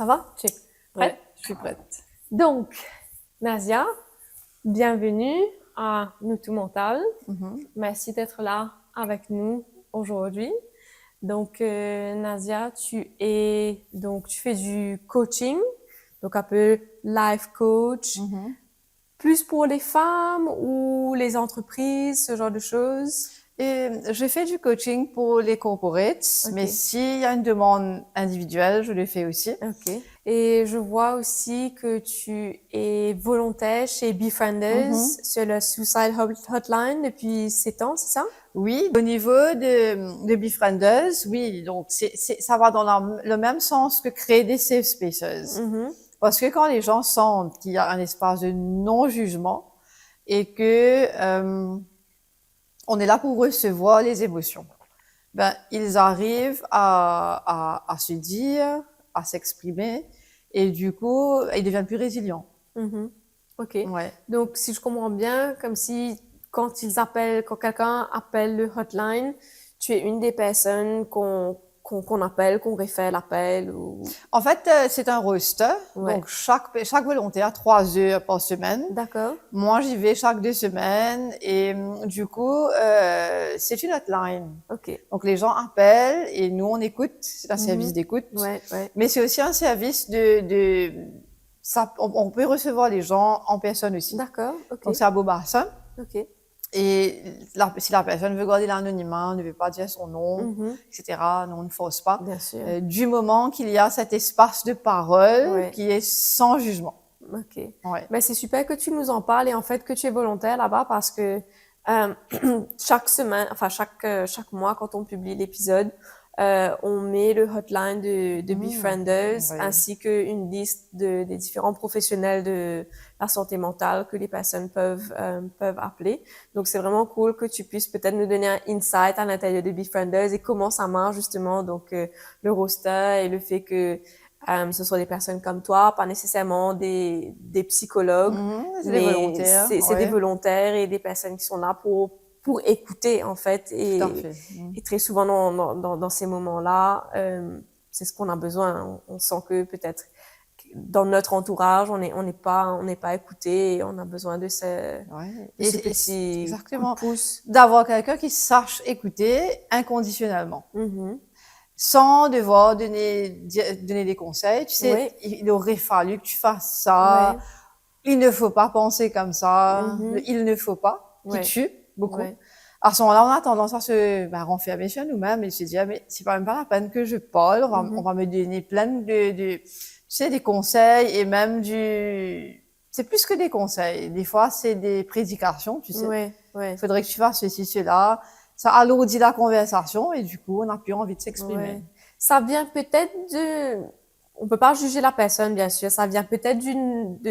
Ça va? Tu es prête? Ouais, je suis prête. Donc, Nasia, bienvenue à Nous Tout Mental. Merci d'être là avec nous aujourd'hui. Donc, Nasia, tu fais du coaching, donc un peu life coach, plus pour les femmes ou les entreprises, ce genre de choses. Et je fais du coaching pour les corporates, mais s'il y a une demande individuelle, je le fais aussi. Ok. Et je vois aussi que tu es volontaire chez Befrienders sur le Suicide Hotline depuis 7 ans, c'est ça? Oui, au niveau de Befrienders, oui, donc ça va dans le même sens que créer des safe spaces. Parce que quand les gens sentent qu'il y a un espace de non-jugement et que on est là pour recevoir les émotions, ben ils arrivent à se dire, à s'exprimer, et du coup, ils deviennent plus résilients. Ok. Ouais. Donc, si je comprends bien, comme si quand quelqu'un appelle le hotline, tu es une des personnes qu'on appelle, qu'on réfère l'appel ou... En fait, c'est un roster. Ouais. Donc, chaque volontaire, 3 heures par semaine. D'accord. Moi, j'y vais chaque 2 semaines et du coup, c'est une hotline. Ok. Donc, les gens appellent et nous, on écoute. C'est un service d'écoute. Ouais, ouais. Mais c'est aussi un service on peut recevoir les gens en personne aussi. D'accord, ok. Donc, c'est à Beaubassin. Ok. Et si la personne veut garder l'anonymat, ne veut pas dire son nom, etc., nous, on ne force pas. Bien sûr. Du moment qu'il y a cet espace de parole qui est sans jugement. Ok. Ouais. Mais c'est super que tu nous en parles et en fait que tu es volontaire là-bas parce que chaque semaine, enfin chaque mois quand on publie l'épisode, on met le hotline de Befrienders ainsi qu'une liste des différents professionnels de la santé mentale que les personnes peuvent appeler. Donc c'est vraiment cool que tu puisses peut-être nous donner un insight à l'intérieur de Befrienders et comment ça marche justement, donc le roster et le fait que ce sont des personnes comme toi, pas nécessairement des psychologues, C'est mais des volontaires. c'est des volontaires et des personnes qui sont là pour écouter en fait. Tout à fait. Et très souvent dans ces moments-là, c'est ce qu'on a besoin. On sent que peut-être dans notre entourage, on n'est pas écouté et on a besoin de ce petit exactement. coup de pouce. D'avoir quelqu'un qui sache écouter inconditionnellement. Sans devoir donner des conseils. Tu sais, il aurait fallu que tu fasses ça. Il ne faut pas penser comme ça. Il ne faut pas. Qui tue beaucoup. À ce moment-là, on a tendance à se renfermer sur nous-mêmes et se dire, mais c'est pas même pas la peine que je parle. On va me donner plein tu sais, des conseils et même c'est plus que des conseils. Des fois, c'est des prédications, tu sais. Faudrait que tu fasses ceci, cela. Ça alourdit la conversation et du coup, on n'a plus envie de s'exprimer. Ça vient peut-être on peut pas juger la personne, bien sûr. Ça vient peut-être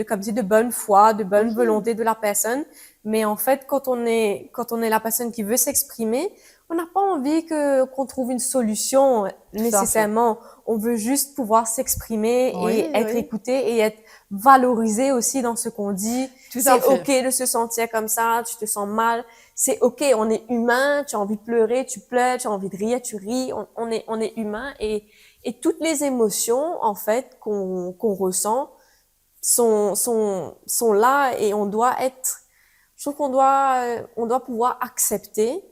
comme si de bonne foi, de bonne volonté de la personne. Mais en fait, quand on est la personne qui veut s'exprimer, on n'a pas envie qu'on trouve une solution nécessairement. On veut juste pouvoir s'exprimer et être écouté et être valorisé aussi dans ce qu'on dit. C'est ok de se sentir comme ça, tu te sens mal. C'est ok, on est humain, tu as envie de pleurer, tu pleures, tu as envie de rire, tu ris. On est humain et toutes les émotions, en fait, qu'on ressent sont là et je trouve qu'on doit pouvoir accepter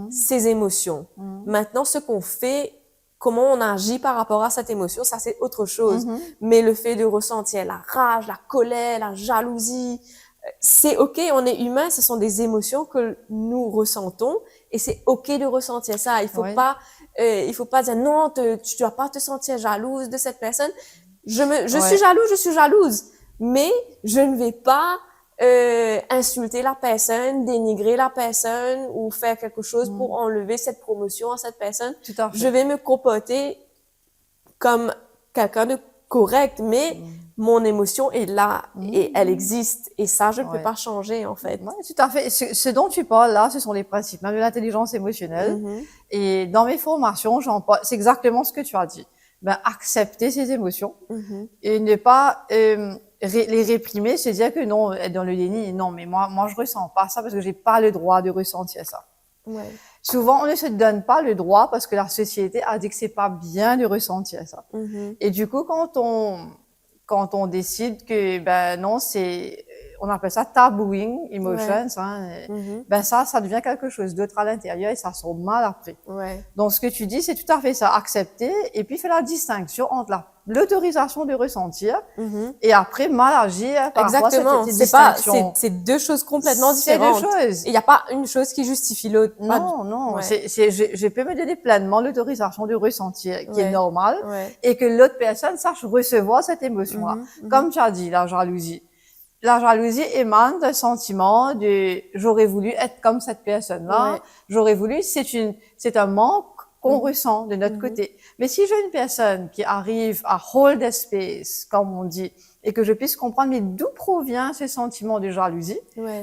ces émotions. Maintenant, ce qu'on fait, comment on agit par rapport à cette émotion, ça c'est autre chose. Mais le fait de ressentir la rage, la colère, la jalousie, c'est ok, on est humain, ce sont des émotions que nous ressentons et c'est ok de ressentir ça. Il faut pas dire non, tu dois pas te sentir jalouse de cette personne. Je suis jalouse, mais je ne vais pas insulter la personne, dénigrer la personne ou faire quelque chose pour enlever cette promotion à cette personne. Tout à fait. Je vais me comporter comme quelqu'un de correct, mais mon émotion est là et elle existe et ça je ne peux pas changer en fait. Tout à fait. Ce dont tu parles là, ce sont les principes de l'intelligence émotionnelle. Et dans mes formations, j'en parle. C'est exactement ce que tu as dit. Accepter ses émotions et ne pas les réprimer, se dire que non, être dans le déni, non, mais moi je ressens pas ça parce que j'ai pas le droit de ressentir ça. souvent, on ne se donne pas le droit parce que la société a dit que c'est pas bien de ressentir ça. Et du coup, quand on décide que, ben non, on appelle ça tabooing emotions, ben ça devient quelque chose d'autre à l'intérieur et ça sort mal après. Donc, ce que tu dis, c'est tout à fait ça, accepter et puis faire la distinction entre l'autorisation de ressentir et après mal agir par rapport à cette distinction. C'est deux choses complètement différentes. C'est deux choses. Il n'y a pas une chose qui justifie l'autre. Non. Je peux me donner pleinement l'autorisation de ressentir, qui est normal, et que l'autre personne sache recevoir cette émotion-là. Comme tu as dit, la jalousie. La jalousie émane d'un sentiment de j'aurais voulu être comme cette personne-là, j'aurais voulu, c'est un manque qu'on ressent de notre côté. Mais si j'ai une personne qui arrive à hold the space, comme on dit, et que je puisse comprendre mais d'où provient ce sentiment de jalousie,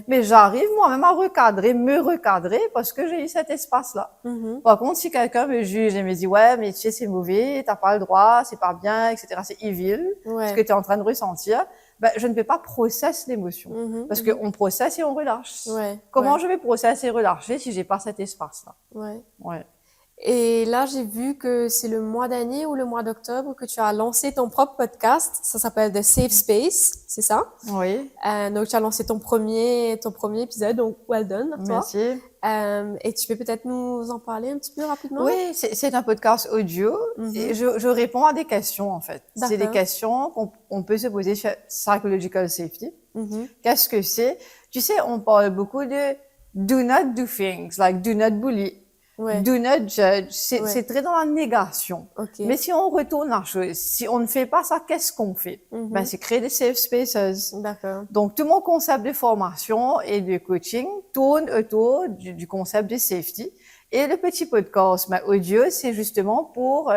mais j'arrive moi-même à me recadrer parce que j'ai eu cet espace-là. Par contre, si quelqu'un me juge et me dit ouais, mais tu sais c'est mauvais, t'as pas le droit, c'est pas bien, etc., c'est evil, ce que tu es en train de ressentir, ben, je ne peux pas processer l'émotion. Parce qu'on processe et on relâche. Comment je vais processer et relâcher si j'ai pas cet espace-là? Et là, j'ai vu que c'est le mois dernier ou le mois d'octobre que tu as lancé ton propre podcast. Ça s'appelle The Safe Space, c'est ça? Oui. Donc, tu as lancé ton premier épisode, donc well done à toi. Merci. Et tu peux peut-être nous en parler un petit peu rapidement? Oui, c'est un podcast audio et je réponds à des questions en fait. C'est des questions qu'on peut se poser sur Psychological Safety. Qu'est-ce que c'est? Tu sais, on parle beaucoup de do not do things, like do not bully. Do not judge. C'est très dans la négation. Mais si on retourne la chose, si on ne fait pas ça, qu'est-ce qu'on fait? Ben, c'est créer des safe spaces. Donc, tout mon concept de formation et de coaching tourne autour du concept de safety. Et le petit podcast, audio, c'est justement pour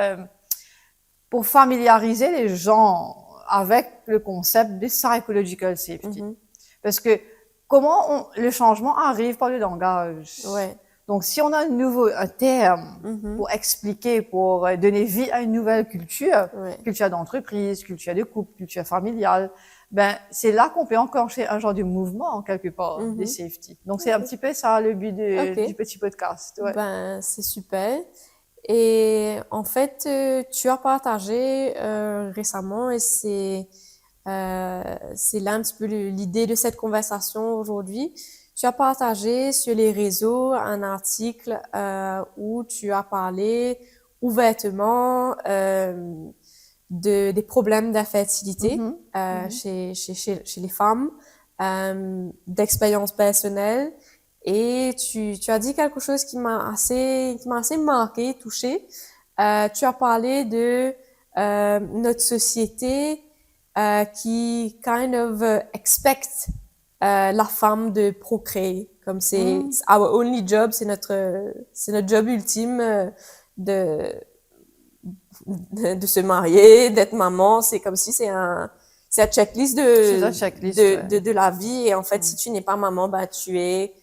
familiariser les gens avec le concept de psychological safety. Parce que le changement arrive par le langage. Donc, si on a un terme pour expliquer, pour donner vie à une nouvelle culture, culture d'entreprise, culture de couple, culture familiale, ben, c'est là qu'on peut enclencher un genre de mouvement, en quelque part, des safety. Donc, c'est un petit peu ça, le but du petit podcast. Ben, c'est super. Et en fait, tu as partagé récemment, et c'est là un petit peu l'idée de cette conversation aujourd'hui. Tu as partagé sur les réseaux un article où tu as parlé ouvertement des problèmes d'infertilité chez les femmes, d'expérience personnelle. Et tu as dit quelque chose qui m'a assez marqué, touchée. Tu as parlé de notre société qui kind of expect la femme de procréer, comme c'est our only job, c'est notre job ultime de se marier, d'être maman. C'est comme si c'est un checklist de la vie. Et en fait, si tu n'es pas maman, bah tu es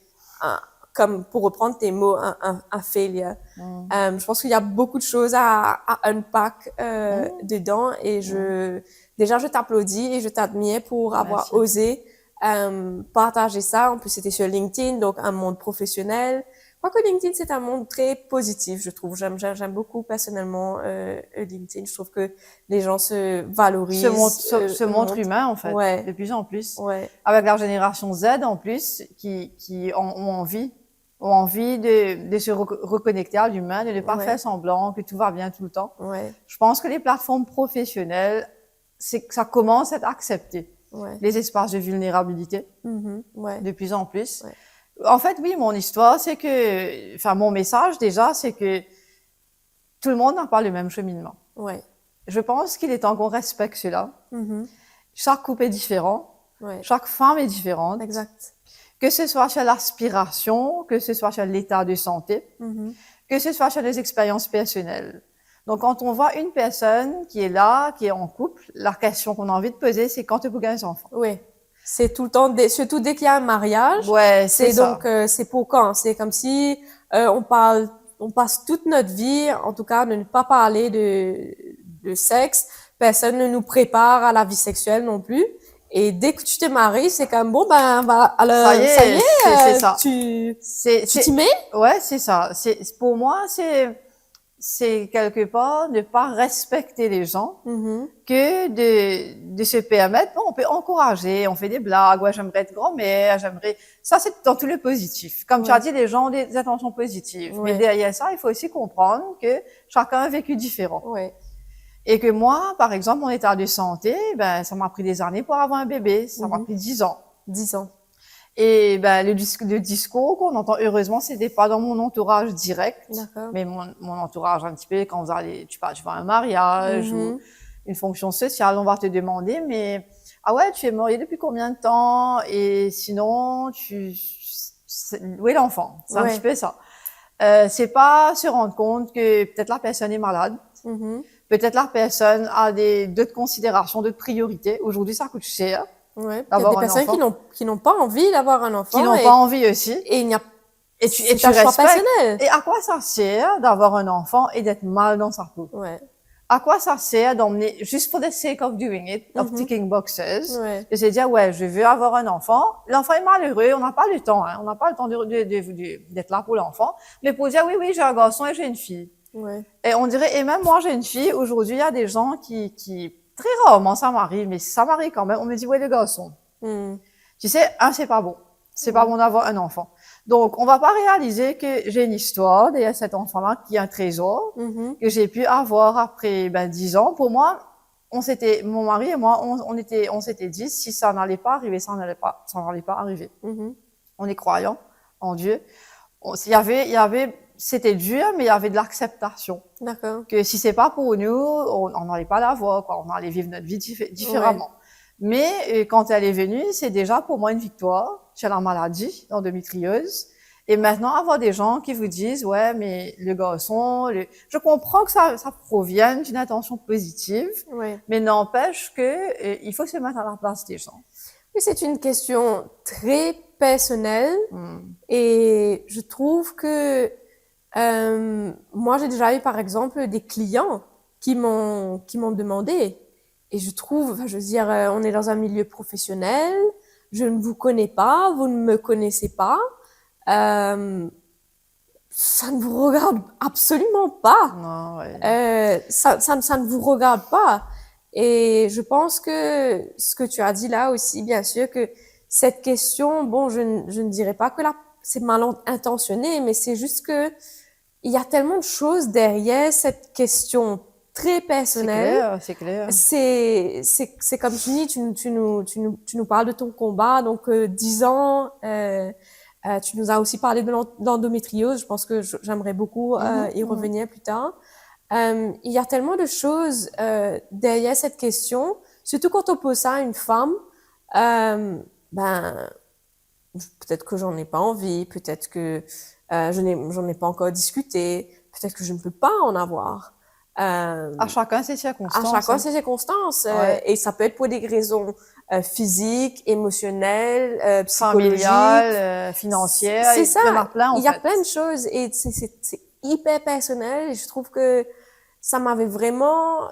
comme pour reprendre tes mots, un failure. Je pense qu'il y a beaucoup de choses à unpack dedans, et déjà je t'applaudis et je t'admire pour avoir osé partager ça. En plus, c'était sur LinkedIn, donc un monde professionnel. Quoique LinkedIn, c'est un monde très positif, je trouve. J'aime beaucoup personnellement LinkedIn. Je trouve que les gens se valorisent. Se montrent humains, en fait, de plus en plus. Avec la génération Z, en plus, qui ont envie de se reconnecter à l'humain, de ne pas faire semblant que tout va bien tout le temps. Je pense que les plateformes professionnelles, ça commence à être accepté. Les espaces de vulnérabilité, de plus en plus. En fait, oui, mon histoire, c'est que, enfin, mon message déjà, c'est que tout le monde n'a pas le même cheminement. Je pense qu'il est temps qu'on respecte cela. Chaque couple est différent. Chaque femme est différente. Que ce soit sur l'aspiration, que ce soit sur l'état de santé, que ce soit sur les expériences personnelles. Donc, quand on voit une personne qui est là, qui est en couple, la question qu'on a envie de poser, c'est quand tu veux gagner un enfant. C'est tout le temps, surtout dès qu'il y a un mariage. C'est donc, c'est pour quand? C'est comme si on passe toute notre vie, en tout cas, de ne pas parler de sexe. Personne ne nous prépare à la vie sexuelle non plus. Et dès que tu te maries, c'est comme bon ben alors Ça y est, c'est ça. tu C'est t'y mets? ouais, c'est ça. C'est pour moi, c'est quelque part ne pas respecter les gens que de se permettre. Bon, on peut encourager, on fait des blagues. Ouais, j'aimerais être grand-mère, j'aimerais. Ça, c'est dans tout le positif. Comme tu as dit, les gens ont des intentions positives. Mais derrière ça, il faut aussi comprendre que chacun a un vécu différent. Ouais. Et que moi, par exemple, mon état de santé, ben, ça m'a pris des années pour avoir un bébé. Ça m'a pris 10 ans. 10 ans. Et ben le discours qu'on entend, heureusement, c'était pas dans mon entourage direct, mais mon entourage un petit peu quand vous allez, tu vas à un mariage ou une fonction sociale, on va te demander, mais ah ouais, tu es marié depuis combien de temps? Et sinon, où est l'enfant? C'est un petit peu ça. C'est pas se rendre compte que peut-être la personne est malade. Peut-être la personne a d'autres considérations, d'autres priorités. Aujourd'hui, ça coûte cher. Ouais. Il y a des personnes qui n'ont pas envie d'avoir un enfant. Qui n'ont pas envie aussi. Et il n'y a et tu respectes. Et à quoi ça sert d'avoir un enfant et d'être mal dans sa peau? Ouais. À quoi ça sert d'emmener, juste for the sake of doing it, of ticking boxes, de se dire, ouais, je veux avoir un enfant. L'enfant est malheureux, on n'a pas le temps, hein. On n'a pas le temps d'être là pour l'enfant. Mais pour dire, oui, j'ai un garçon et j'ai une fille. Ouais. Et on dirait, et même moi, j'ai une fille. Aujourd'hui, il y a des gens qui très rarement ça m'arrive, mais ça m'arrive quand même. On me dit, ouais, le garçon. Tu sais, c'est pas bon. C'est pas bon d'avoir un enfant. Donc, on va pas réaliser que j'ai une histoire derrière cet enfant-là qui est un trésor, que j'ai pu avoir après, 10 ans. Pour moi, mon mari et moi, on s'était dit, si ça n'allait pas arriver, ça n'allait pas arriver. On est croyants en Dieu. C'était dur, mais il y avait de l'acceptation. D'accord. Que si c'est pas pour nous, on n'allait pas l'avoir, quoi. On allait vivre notre vie différemment. Ouais. Mais quand elle est venue, c'est déjà pour moi une victoire. J'ai la maladie, l'endométriose. Et maintenant, avoir des gens qui vous disent, ouais, mais le garçon, je comprends que ça provienne d'une intention positive, mais n'empêche que il faut se mettre à la place des gens. Oui, c'est une question très personnelle. Et je trouve que moi, j'ai déjà eu, par exemple, des clients qui m'ont demandé. Et je trouve, je veux dire, on est dans un milieu professionnel, je ne vous connais pas, vous ne me connaissez pas, ça ne vous regarde absolument pas. Non, ouais. Ça ne vous regarde pas. Et je pense que ce que tu as dit là aussi, bien sûr, que cette question, bon, je ne dirais pas que là, c'est mal intentionné, mais c'est juste que il y a tellement de choses derrière cette question très personnelle. C'est clair. C'est comme tu dis, tu nous parles de ton combat, donc 10 ans, tu nous as aussi parlé de l'endométriose, je pense que j'aimerais beaucoup y revenir plus tard. Il y a tellement de choses derrière cette question, surtout quand on pose ça à une femme, peut-être que j'en ai pas envie, peut-être que j'en ai pas encore discuté, peut-être que je ne peux pas en avoir. À chacun ses circonstances. À chacun ses circonstances. Et ça peut être pour des raisons physiques, émotionnelles, psychologiques. Familiales, financières. C'est ça. Il y en a plein, Il y a plein de choses et c'est hyper personnel et je trouve que ça m'avait vraiment...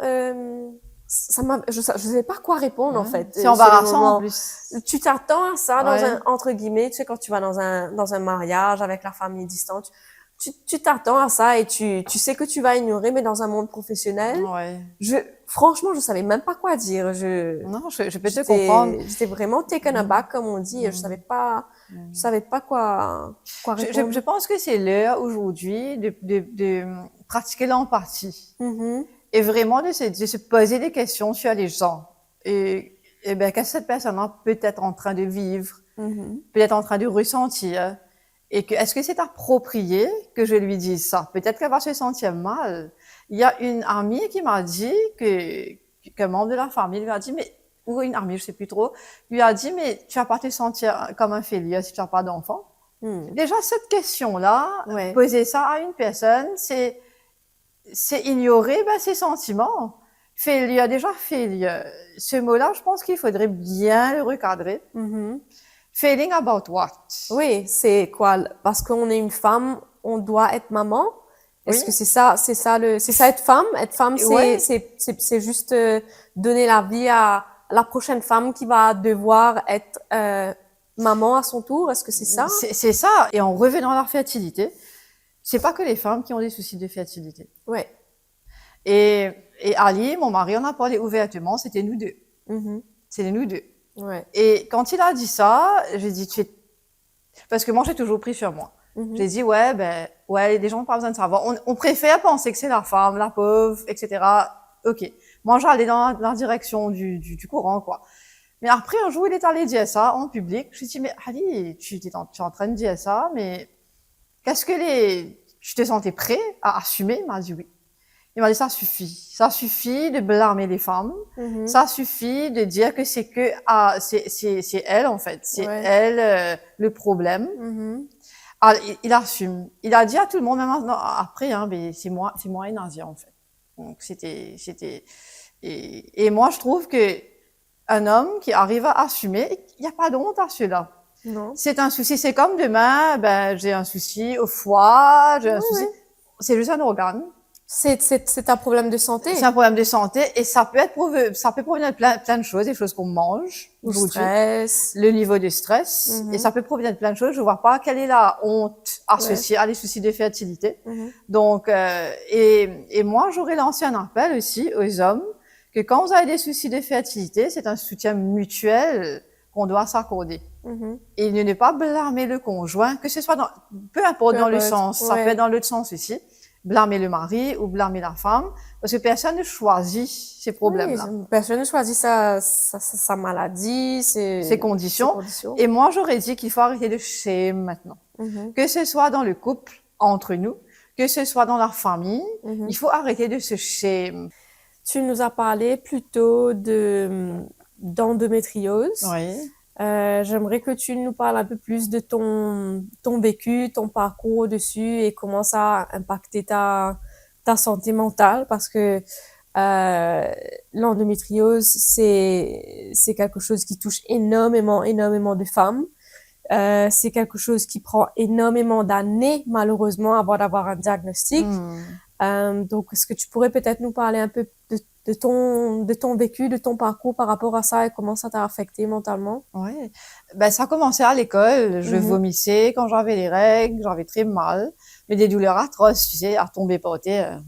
je savais pas quoi répondre, en fait. C'est embarrassant, en plus. Tu t'attends à ça dans un, entre guillemets, tu sais, quand tu vas dans un mariage avec la famille distante, tu t'attends à ça et tu sais que tu vas ignorer, mais dans un monde professionnel, franchement, je savais même pas quoi dire. Non, je peux te comprendre. J'étais vraiment taken aback, comme on dit. Je savais pas quoi répondre. Je pense que c'est l'heure aujourd'hui de pratiquer l'empathie. Et vraiment de se poser des questions sur les gens. Et qu'est-ce que cette personne-là peut être en train de vivre, peut être en train de ressentir. Et est-ce que c'est approprié que je lui dise ça? Peut-être qu'elle va se sentir mal. Il y a une amie qui m'a dit qu'un membre de la famille lui a dit, ou une amie, je sais plus trop, lui a dit, mais tu vas pas te sentir comme un failure si tu n'as pas d'enfant? Déjà, cette question-là, poser ça à une personne, c'est ignorer ses sentiments. Failure, déjà failure. Ce mot-là, je pense qu'il faudrait bien le recadrer. Failing about what? Oui, c'est quoi? Parce qu'on est une femme, on doit être maman. Est-ce que c'est ça être femme? Être femme, c'est juste donner la vie à la prochaine femme qui va devoir être maman à son tour. Est-ce que c'est ça? C'est ça. Et en revenant à la fertilité, c'est pas que les femmes qui ont des soucis de fertilité. Ouais. Et Ali, mon mari, on a parlé ouvertement, c'était nous deux. C'était nous deux. Ouais. Et quand il a dit ça, j'ai dit, parce que moi, j'ai toujours pris sur moi. J'ai dit, ouais, les gens n'ont pas besoin de savoir. On préfère penser que c'est la femme, la pauvre, etc. Ok. Moi, j'allais dans la direction du courant, quoi. Mais après, un jour, il est allé dire ça en public. Je lui ai dit, mais Ali, tu es en train de dire ça, mais qu'est-ce que tu te sentais prêt à assumer? Il m'a dit oui. Il m'a dit, ça suffit. Ça suffit de blâmer les femmes. Ça suffit de dire que c'est elle, en fait. C'est elle, le problème. Alors, il assume. Il a dit à tout le monde, même après, mais c'est moi et Nadia, en fait. Donc, et moi, je trouve que un homme qui arrive à assumer, il n'y a pas de honte à cela. Non. C'est un souci. C'est comme demain, j'ai un souci au foie, j'ai un souci. C'est juste un organe. C'est un problème de santé. C'est un problème de santé et ça peut provenir de plein de choses, des choses qu'on mange, le stress, le niveau de stress, et ça peut provenir de plein de choses. Je vois pas quelle est la honte associée à les soucis de fertilité. Donc, et moi, j'aurais lancé un appel aussi aux hommes que quand vous avez des soucis de fertilité, c'est un soutien mutuel qu'on doit s'accorder. Et ne pas blâmer le conjoint, que ce soit peu importe dans le sens, ça peut être dans l'autre sens aussi. Blâmer le mari ou blâmer la femme, parce que personne ne choisit ces problèmes-là. Oui, personne ne choisit sa maladie, ses conditions. Et moi, j'aurais dit qu'il faut arrêter de shame maintenant. Que ce soit dans le couple, entre nous, que ce soit dans la famille, il faut arrêter de se shame. Tu nous as parlé plutôt d'endométriose. Oui. J'aimerais que tu nous parles un peu plus de ton vécu, ton parcours dessus et comment ça a impacté ta santé mentale, parce que l'endométriose, c'est quelque chose qui touche énormément de femmes. C'est quelque chose qui prend énormément d'années, malheureusement, avant d'avoir un diagnostic. Donc, est-ce que tu pourrais peut-être nous parler un peu de ton vécu, de ton parcours par rapport à ça et comment ça t'a affecté mentalement? Ouais. Ça a commencé à l'école. Je vomissais quand j'avais les règles, j'avais très mal, mais des douleurs atroces, tu sais, à tomber par terre.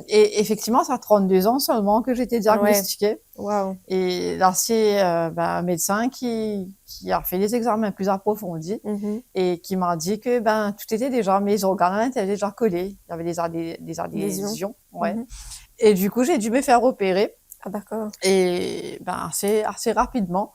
Et effectivement, ça a 32 ans seulement que j'étais diagnostiquée. Wow. Et là, c'est un médecin qui a fait des examens plus approfondis et qui m'a dit que tout était déjà, mes organes étaient déjà collés. Il y avait des adhésions. Ouais. Et du coup, j'ai dû me faire opérer. Ah, d'accord. Et assez rapidement.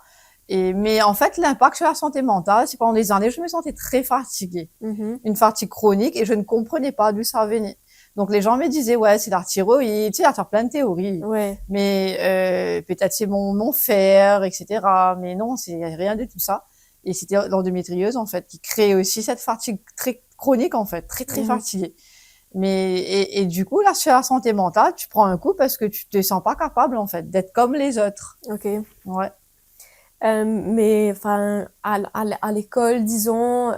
Mais en fait, l'impact sur la santé mentale, c'est pendant des années, je me sentais très fatiguée. Une fatigue chronique et je ne comprenais pas d'où ça venait. Donc, les gens me disaient, ouais, c'est la thyroïde, tu sais, il y a plein de théories. Ouais. Mais peut-être c'est mon fer, etc. Mais non, c'est rien de tout ça. Et c'était l'endométriose, en fait, qui crée aussi cette fatigue très chronique, en fait, très, très fatiguée. Mais, et du coup, là, sur la santé mentale, tu prends un coup parce que tu te sens pas capable, en fait, d'être comme les autres. Ok. Ouais. Mais, enfin, à l'école, disons,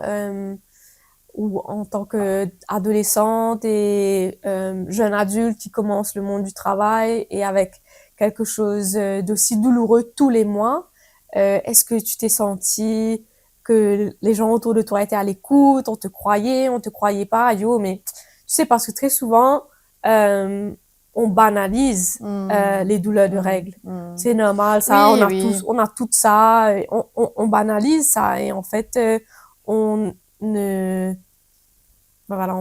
ou en tant qu'adolescente et jeune adulte qui commence le monde du travail et avec quelque chose d'aussi douloureux tous les mois, est-ce que tu t'es senti que les gens autour de toi étaient à l'écoute, on te croyait pas, yo, mais tu sais, parce que très souvent, on banalise les douleurs de règles. C'est normal, ça, on a tout ça, et on banalise ça, et en fait, on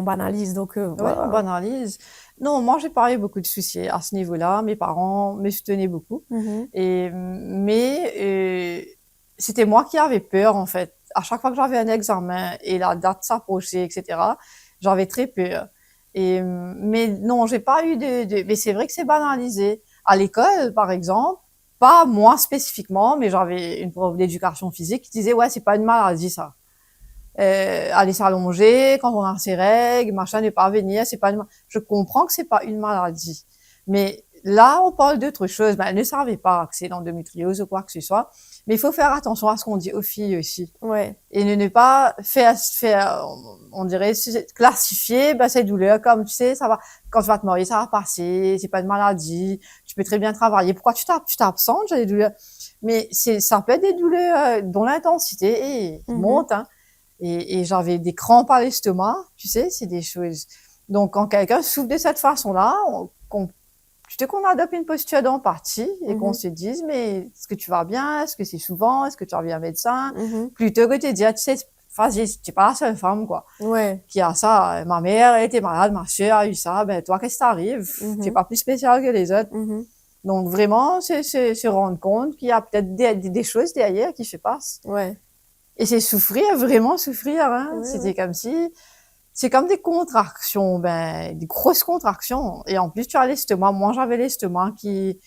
banalise, donc voilà. On banalise. Non, moi, j'ai pas eu beaucoup de soucis à ce niveau-là. Mes parents me soutenaient beaucoup. Mais c'était moi qui avais peur, en fait. À chaque fois que j'avais un examen et la date s'approchait, etc., j'avais très peur. Mais non, j'ai pas eu mais c'est vrai que c'est banalisé. À l'école, par exemple, pas moi spécifiquement, mais j'avais une prof d'éducation physique qui disait, ouais, c'est pas une maladie, ça. Aller s'allonger quand on a ses règles, machin, ne pas venir, c'est pas je comprends que c'est pas une maladie. Mais là, on parle d'autre chose. Elle ne savait pas que c'est l'endométriose ou quoi que ce soit. Mais il faut faire attention à ce qu'on dit aux filles aussi. Ouais. Et ne pas faire, on dirait, classifier, ces douleurs comme, tu sais, ça va, quand tu vas te marier, ça va passer, c'est pas une maladie. tu peux très bien travailler. Pourquoi tu t'absentes? J'ai des douleurs. Mais ça peut être des douleurs dont l'intensité monte, hein. Et j'avais des crampes à l'estomac, tu sais, c'est des choses. Donc, quand quelqu'un souffre de cette façon-là, qu'on adopte une posture d'empathie et qu'on se dise, mais est-ce que tu vas bien? Est-ce que c'est souvent? Est-ce que tu reviens médecin? Plutôt que de te dire, tu sais, tu es pas la seule femme, quoi. Ouais. Qui a ça. Ma mère, elle était malade, ma soeur a eu ça. Ben, toi, qu'est-ce qui t'arrive? Tu es pas plus spécial que les autres. Donc, vraiment, c'est se rendre compte qu'il y a peut-être des choses derrière qui se passent. Ouais. Et c'est souffrir, vraiment souffrir, hein. Ouais, C'était comme si, c'est comme des contractions, des grosses contractions. Et en plus, tu as l'estomac. Moi, j'avais l'estomac des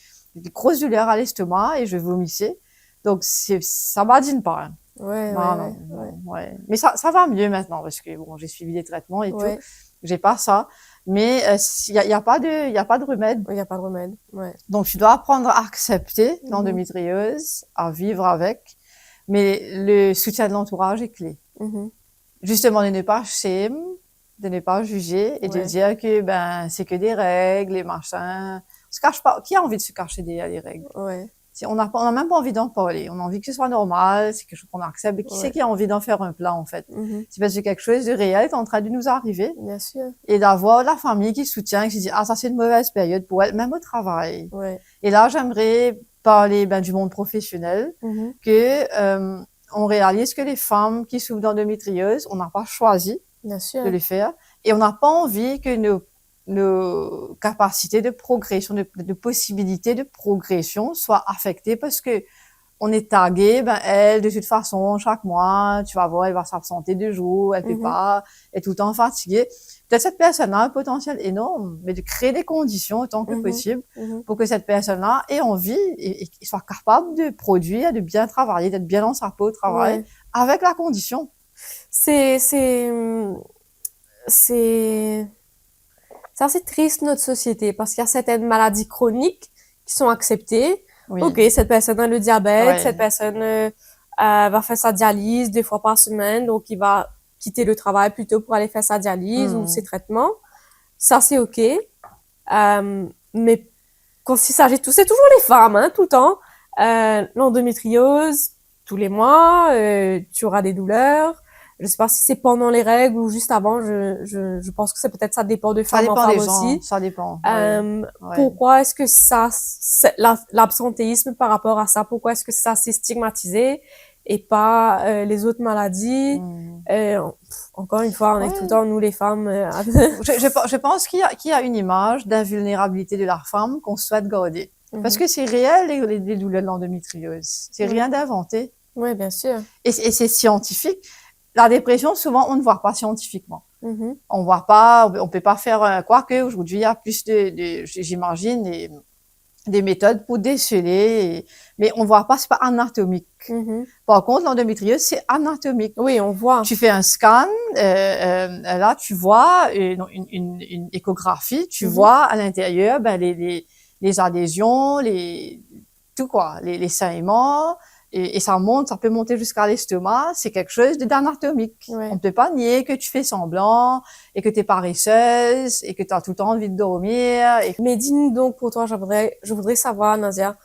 grosses douleurs à l'estomac et je vomissais. Donc, ça badine pas, hein. Ouais. Mais ça va mieux maintenant parce que bon, j'ai suivi des traitements et tout. J'ai pas ça. Mais, y a pas de remède. Il y a pas de remède. Ouais. Donc, tu dois apprendre à accepter l'endométriose, à vivre avec. Mais le soutien de l'entourage est clé. Justement, de ne pas shame, de ne pas juger et de dire que, c'est que des règles et machin. On se cache pas. Qui a envie de se cacher derrière les règles? Ouais. On n'a même pas envie d'en parler. On a envie que ce soit normal, c'est quelque chose qu'on accepte. Et qui c'est qui a envie d'en faire un plat, en fait? C'est parce que quelque chose de réel est en train de nous arriver. Bien sûr. Et d'avoir la famille qui soutient, qui se dit, ah, ça c'est une mauvaise période pour elle, même au travail. Ouais. Et là, j'aimerais parler, du monde professionnel, que, on réalise que les femmes qui souffrent d'endométriose, on n'a pas choisi de le faire. Et on n'a pas envie que nos capacités de progression, de possibilités de progression soient affectées parce que on est tagué, elle, de toute façon, chaque mois, tu vas voir, elle va s'absenter 2 jours, elle peut pas, elle est tout le temps fatiguée. Peut-être cette personne a un potentiel énorme, mais de créer des conditions autant que possible pour que cette personne-là ait envie et soit capable de produire, de bien travailler, d'être bien dans sa peau au travail, avec la condition. C'est assez triste, notre société, parce qu'il y a certaines maladies chroniques qui sont acceptées. Ok, cette personne a le diabète, cette personne va faire sa dialyse 2 fois par semaine, donc il va quitter le travail plutôt pour aller faire sa dialyse ou ses traitements. Ça, c'est ok. Mais quand il s'agit de tout, c'est toujours les femmes, hein, tout le temps. L'endométriose, tous les mois, tu auras des douleurs. Je sais pas si c'est pendant les règles ou juste avant. Je pense que c'est peut-être ça dépend de femme en femme aussi. Ça dépend. Pourquoi est-ce que l'absentéisme par rapport à ça, pourquoi est-ce que ça c'est stigmatisé et pas les autres maladies? Encore une fois, on est tout le temps nous les femmes. Je pense qu'il y a une image d'invulnérabilité de la femme qu'on souhaite garder. Parce que c'est réel les douleurs de l'endométriose. C'est rien d'inventé. Oui, bien sûr. Et c'est scientifique. La dépression, souvent, on ne voit pas scientifiquement. On voit pas, on peut pas faire, quoique aujourd'hui, il y a plus j'imagine, des méthodes pour déceler, mais on voit pas, c'est pas anatomique. Par contre, l'endométriose, c'est anatomique. Oui, on voit. Tu fais un scan, là, tu vois une échographie, tu vois à l'intérieur, les adhésions, tout quoi, les saignements, et ça monte, ça peut monter jusqu'à l'estomac, c'est quelque chose d'anatomique. On ne peut pas nier que tu fais semblant, et que tu es paresseuse, et que tu as tout le temps envie de dormir. Mais dis-nous donc, pour toi, je voudrais savoir, Nazia,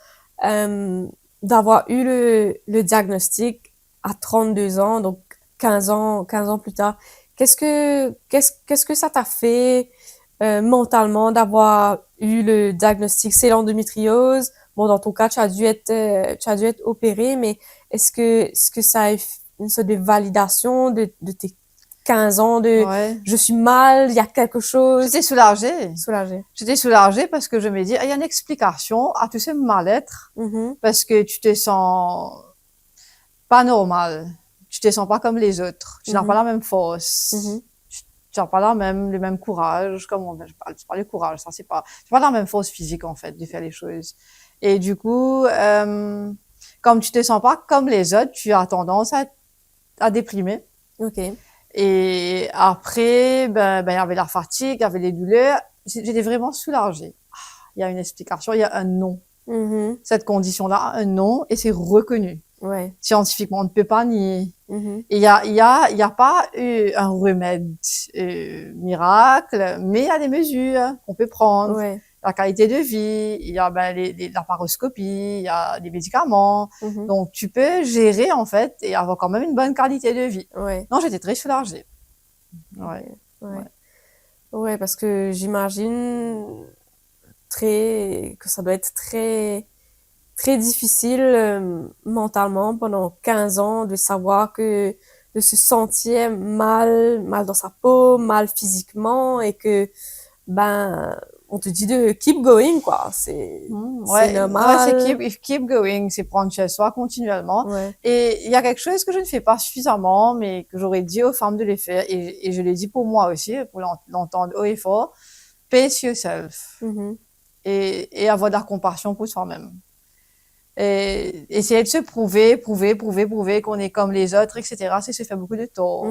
d'avoir eu le diagnostic à 32 ans, donc 15 ans plus tard. Qu'est-ce que ça t'a fait, mentalement d'avoir eu le diagnostic? C'est l'endométriose. Bon, dans ton cas, tu as dû être opéré, mais est-ce que ça a une sorte de validation de tes 15 ans je suis mal, il y a quelque chose? J'étais soulagée. Soulagée. J'étais soulagée parce que je me dis, il y a une explication à tout ce mal-être, parce que tu te sens pas normal. Tu te sens pas comme les autres. Tu n'as pas la même force. Tu n'as pas le même courage, je parle de courage, ça c'est pas, tu n'as pas la même force physique, en fait, de faire les choses. Et du coup, comme tu te sens pas comme les autres, tu as tendance à déprimer. Ok. Et après, il y avait la fatigue, il y avait les douleurs. J'étais vraiment soulagée. Il y a une explication, il y a un nom. Cette condition-là a un nom et c'est reconnu. Scientifiquement, on ne peut pas nier. Et il y a pas un remède miracle, mais il y a des mesures qu'on peut prendre. la qualité de vie, il y a la paroscopie, il y a des médicaments. Donc, tu peux gérer, en fait, et avoir quand même une bonne qualité de vie. Ouais. Non, j'étais très soulagée. Ouais. Ouais, parce que j'imagine que ça doit être très, très difficile mentalement pendant 15 ans de savoir de se sentir mal dans sa peau, mal physiquement et que, on te dit de keep going, quoi. C'est normal. Ouais, c'est keep going, c'est prendre chez soi continuellement. Ouais. Et il y a quelque chose que je ne fais pas suffisamment, mais que j'aurais dit aux femmes de les faire, et je l'ai dit pour moi aussi, pour l'entendre haut et fort, pace yourself. Et avoir de la compassion pour soi-même. Et essayer de se prouver qu'on est comme les autres, etc. C'est se fait beaucoup de tort.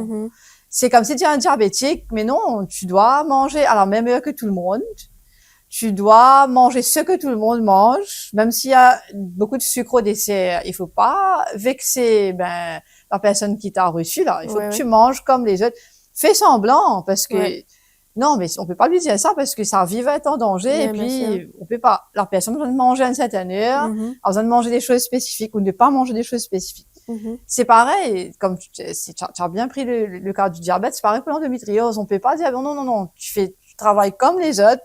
C'est comme si tu es un diabétique, mais non, tu dois manger à la même heure que tout le monde. Tu dois manger ce que tout le monde mange, même s'il y a beaucoup de sucre au dessert. Il faut pas vexer, la personne qui t'a reçu, là. Il faut que tu manges comme les autres. Fais semblant, parce que, non, mais on peut pas lui dire ça parce que sa vie va être en danger, et puis, on peut pas, la personne a besoin de manger à une certaine heure, a besoin de manger des choses spécifiques ou de ne pas manger des choses spécifiques. C'est pareil, comme tu as bien pris le cas du diabète, c'est pareil pour l'endométriose. On peut pas dire, non, tu travailles comme les autres,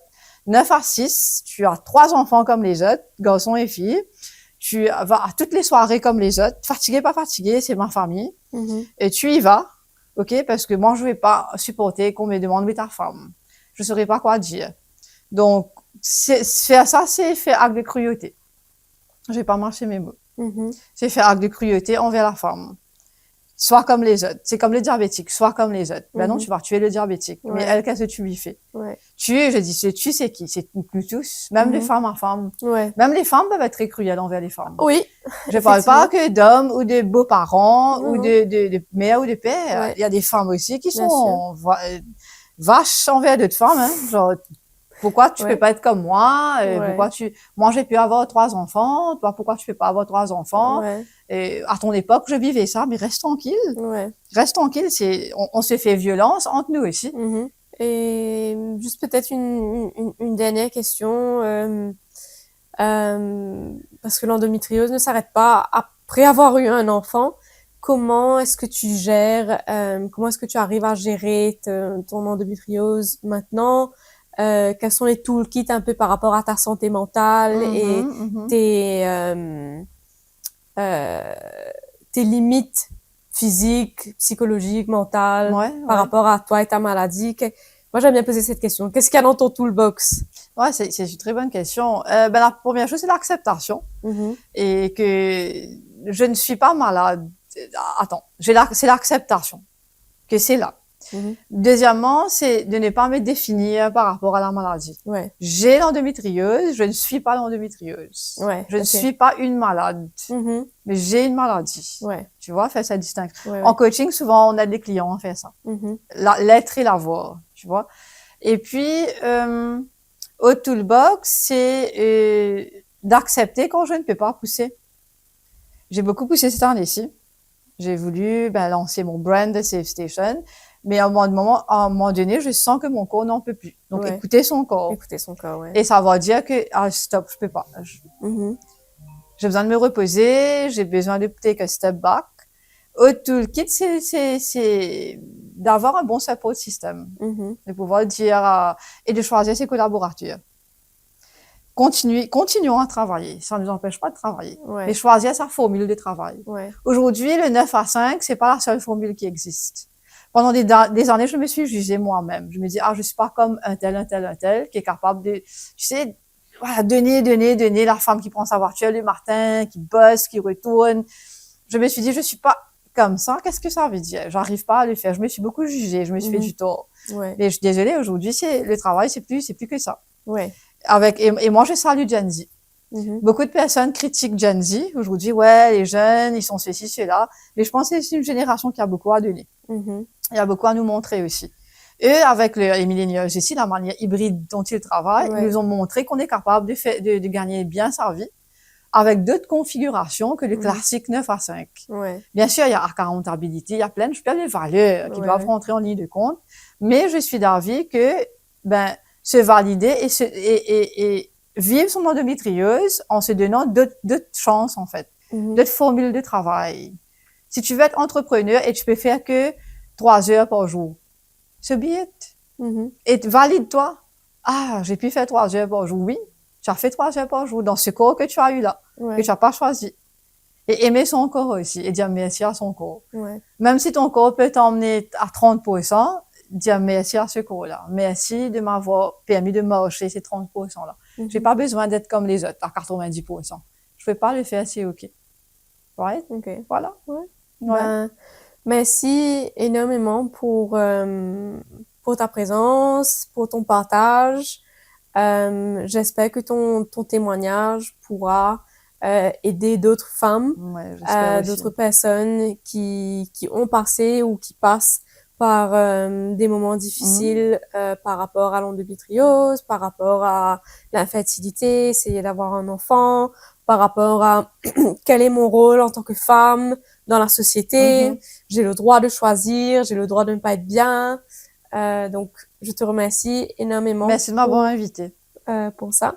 9 à 6, tu as 3 enfants comme les autres, garçons et filles, tu vas à toutes les soirées comme les autres, fatigué, pas fatigué, c'est ma famille, et tu y vas, ok, parce que moi, je vais pas supporter qu'on me demande où est ta femme. Je saurais pas quoi dire. Donc, faire ça, c'est faire acte de cruauté. Je vais pas marcher mes mots. C'est faire acte de cruauté envers la femme. Sois comme les autres. C'est comme le diabétique. Sois comme les autres. Ben non, tu vas tuer le diabétique. Mais elle, qu'est-ce que tu lui fais? Tuer, je dis, tu sais qui? C'est nous tous. Même de femme à femme. Même les femmes peuvent être très cruelles envers les femmes. Oui. Je parle pas que d'hommes ou de beaux-parents ou de mères ou de pères. Il y a des femmes aussi qui sont vaches envers d'autres femmes, hein. Genre, pourquoi tu peux pas être comme moi? Moi, j'ai pu avoir 3 enfants. Toi, pourquoi tu peux pas avoir 3 enfants? Et à ton époque, je vivais ça, mais reste tranquille. Reste tranquille, on se fait violence entre nous aussi. Et juste peut-être une dernière question, parce que l'endométriose ne s'arrête pas après avoir eu un enfant. Comment est-ce que tu gères, comment est-ce que tu arrives à gérer ton endométriose maintenant? Quels sont les toolkits un peu par rapport à ta santé mentale et tes limites physiques, psychologiques, mentales par rapport à toi et ta maladie? Moi, j'aime bien poser cette question. Qu'est-ce qu'il y a dans ton toolbox? Ouais, c'est une très bonne question. La première chose, c'est l'acceptation. Et que je ne suis pas malade. Attends, c'est l'acceptation. Que c'est là. Deuxièmement, c'est de ne pas me définir par rapport à la maladie. J'ai l'endométriose, je ne suis pas l'endométriose. Je ne suis pas une malade, mais j'ai une maladie. Tu vois, faire cette distinction. En coaching, souvent, on aide les clients à faire ça. L'être et l'avoir, tu vois. Et puis, au toolbox, c'est d'accepter quand je ne peux pas pousser. J'ai beaucoup poussé cette année-ci. J'ai voulu lancer mon brand de Safe Station. Mais à un moment donné, je sens que mon corps n'en peut plus. Donc, écouter son corps. Écouter son corps, Et ça va dire que, stop, je peux pas. J'ai besoin de me reposer, j'ai besoin de take a step back. Au toolkit, c'est d'avoir un bon support system. De pouvoir dire, et de choisir ses collaborateurs. Continuons à travailler. Ça ne nous empêche pas de travailler. Mais choisir sa formule de travail. Aujourd'hui, le 9 à 5, c'est pas la seule formule qui existe. Pendant des années, je me suis jugée moi-même. Je me dis, je suis pas comme un tel qui est capable de, tu sais, voilà, donner la femme qui prend sa voiture le matin, qui bosse, qui retourne. Je me suis dit, je suis pas comme ça. Qu'est-ce que ça veut dire? J'arrive pas à le faire. Je me suis beaucoup jugée. Je me suis fait du tort. Mais je suis désolée, aujourd'hui, le travail, c'est plus que ça. Et moi, je salue Gen Z. Beaucoup de personnes critiquent Gen Z. Aujourd'hui, les jeunes, ils sont ceci, cela. Mais je pense que c'est une génération qui a beaucoup à donner. Il y a beaucoup à nous montrer aussi. Eux, avec les milléniaux aussi, la manière hybride dont ils travaillent, ils nous ont montré qu'on est capable de gagner bien sa vie avec d'autres configurations que le classique 9 à 5. Bien sûr, il y a accountability, il y a plein de valeurs qui doivent rentrer en ligne de compte. Mais je suis d'avis que, se valider et vivre son endométriose en se donnant d'autres chances, en fait, d'autres formules de travail. Si tu veux être entrepreneur et tu peux faire que 3 heures par jour, so be it. Et valide-toi. Ah, j'ai pu faire 3 heures par jour. Oui, tu as fait 3 heures par jour dans ce corps que tu as eu là, que tu n'as pas choisi. Et aimer son corps aussi, et dire merci à son corps. Même si ton corps peut t'emmener à 30%, dire merci à ce corps-là. Merci de m'avoir permis de marcher ces 30%-là. J'ai pas besoin d'être comme les autres à 90%. Je peux pas le faire, c'est OK. Right? Voilà. Ben, merci énormément pour ta présence, pour ton partage. J'espère que ton témoignage pourra aider d'autres femmes, d'autres personnes qui ont passé ou qui passent par des moments difficiles par rapport à l'endométriose, par rapport à l'infertilité, essayer d'avoir un enfant, par rapport à quel est mon rôle en tant que femme dans la société, j'ai le droit de choisir, j'ai le droit de ne pas être bien. Donc, je te remercie énormément. Merci de m'avoir invité. Pour ça.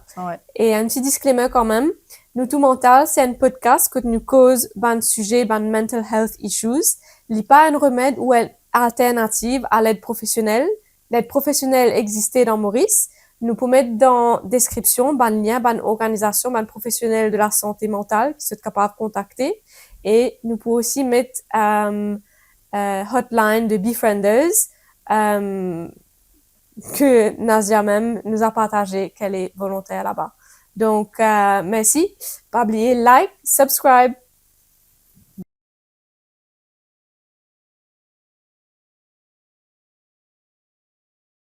Et un petit disclaimer quand même. Nous Tout Mental, c'est un podcast que nous cause ban sujet, ban mental health issues. Il pas un remède ou une alternative à l'aide professionnelle. L'aide professionnelle existait dans Maurice. Nous pouvons mettre dans description ban lien, ban organisation, ban professionnel de la santé mentale qui sont capables de contacter. Et nous pouvons aussi mettre hotline de Befrienders que Nazia même nous a partagé qu'elle est volontaire là-bas. Donc, merci. Pas oublier, like, subscribe,